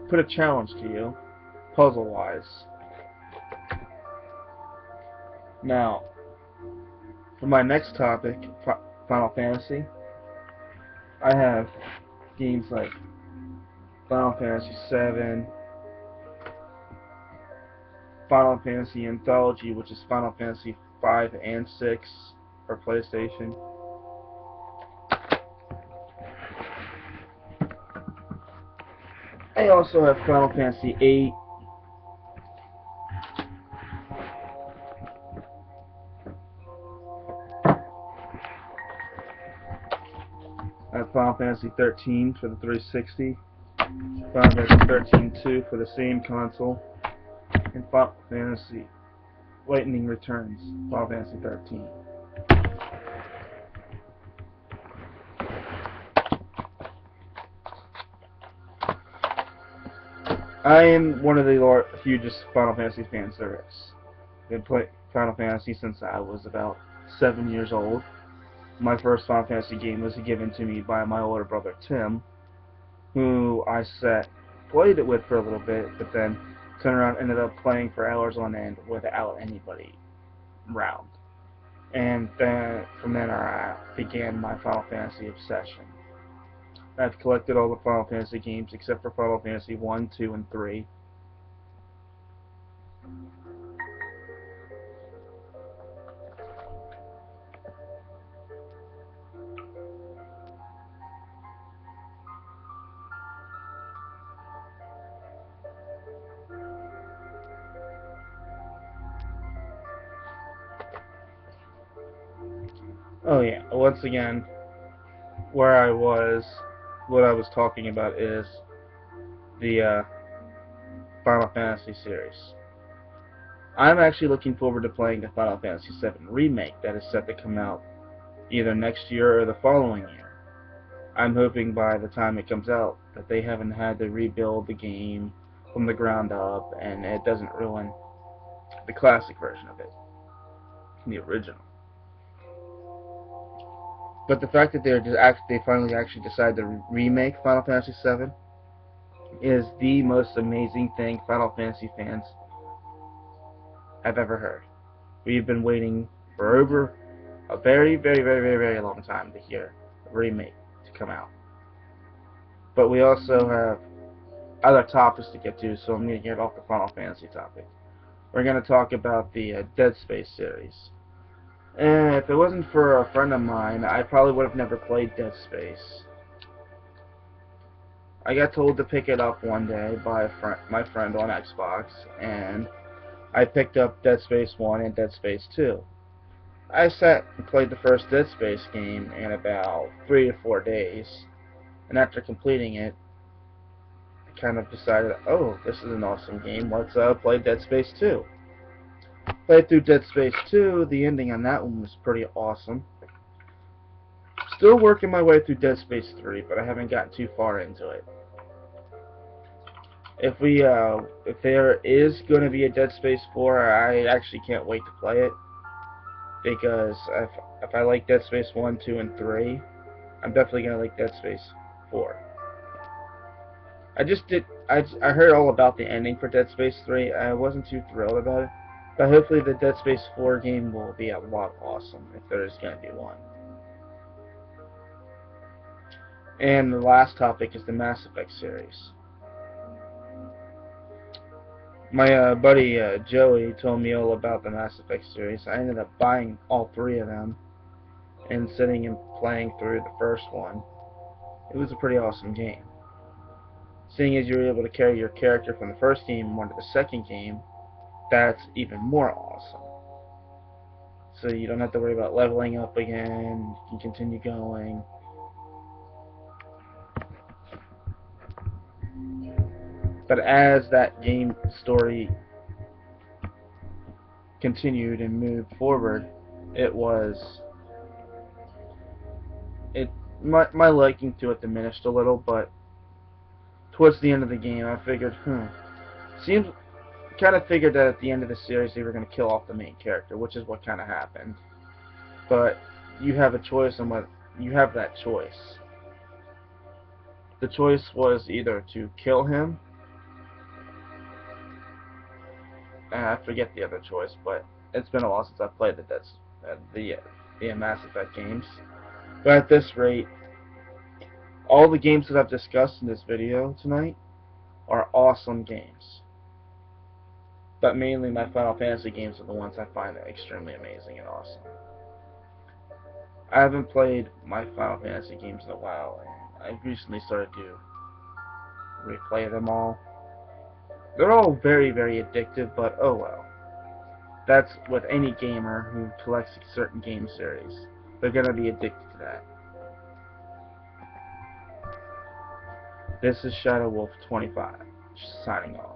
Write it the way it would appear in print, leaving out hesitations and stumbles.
put a challenge to you, puzzle-wise. Now, for my next topic, Final Fantasy, I have games like Final Fantasy VII, Final Fantasy Anthology, which is Final Fantasy 5 and 6 for PlayStation. I also have Final Fantasy 8. I have Final Fantasy 13 for the 360. Final Fantasy 13-2 for the same console. And Final Fantasy Lightning Returns, Final Fantasy 13. I am one of the hugest Final Fantasy fans there is. I've been playing Final Fantasy since I was about 7 years old. My first Final Fantasy game was given to me by my older brother Tim, who I played it with for a little bit, but then turned around and ended up playing for hours on end without anybody around. And then from then I began my Final Fantasy obsession. I've collected all the Final Fantasy games except for Final Fantasy 1, 2, and 3. Oh yeah, once again, what I was talking about is the Final Fantasy series. I'm actually looking forward to playing the Final Fantasy VII Remake that is set to come out either next year or the following year. I'm hoping by the time it comes out that they haven't had to rebuild the game from the ground up and it doesn't ruin the classic version of it, the original. But the fact that they finally actually decided to remake Final Fantasy VII is the most amazing thing Final Fantasy fans have ever heard. We've been waiting for over a very, very, very, very, very long time to hear a remake to come out. But we also have other topics to get to, so I'm going to get off the Final Fantasy topic. We're going to talk about the Dead Space series. And if it wasn't for a friend of mine, I probably would have never played Dead Space. I got told to pick it up one day by my friend on Xbox, and I picked up Dead Space 1 and Dead Space 2. I sat and played the first Dead Space game in about 3 to 4 days, and after completing it, I kind of decided, oh, this is an awesome game, let's play Dead Space 2. Played through Dead Space 2, the ending on that one was pretty awesome. Still working my way through Dead Space 3, but I haven't gotten too far into it. If there is going to be a Dead Space 4, I actually can't wait to play it. Because if I like Dead Space 1, 2, and 3, I'm definitely going to like Dead Space 4. I heard all about the ending for Dead Space 3. I wasn't too thrilled about it. But hopefully the Dead Space 4 game will be a lot awesome, if there is going to be one. And the last topic is the Mass Effect series. My buddy Joey told me all about the Mass Effect series. I ended up buying all 3 of them and sitting and playing through the first one. It was a pretty awesome game. Seeing as you were able to carry your character from the first game onto the second game, that's even more awesome. So you don't have to worry about leveling up again, you can continue going. But as that game story continued and moved forward, my liking to it diminished a little, but towards the end of the game I figured, kind of figured that at the end of the series they were going to kill off the main character, which is what kind of happened. But you have a choice on you have that choice. The choice was either to kill him, and I forget the other choice, but it's been a while since I've played the Mass Effect games. But at this rate, all the games that I've discussed in this video tonight are awesome games. But mainly my Final Fantasy games are the ones I find extremely amazing and awesome. I haven't played my Final Fantasy games in a while, and I've recently started to replay them all. They're all very, very addictive, but oh well. That's with any gamer who collects a certain game series. They're gonna be addicted to that. This is Shadow Wolf 25, signing off.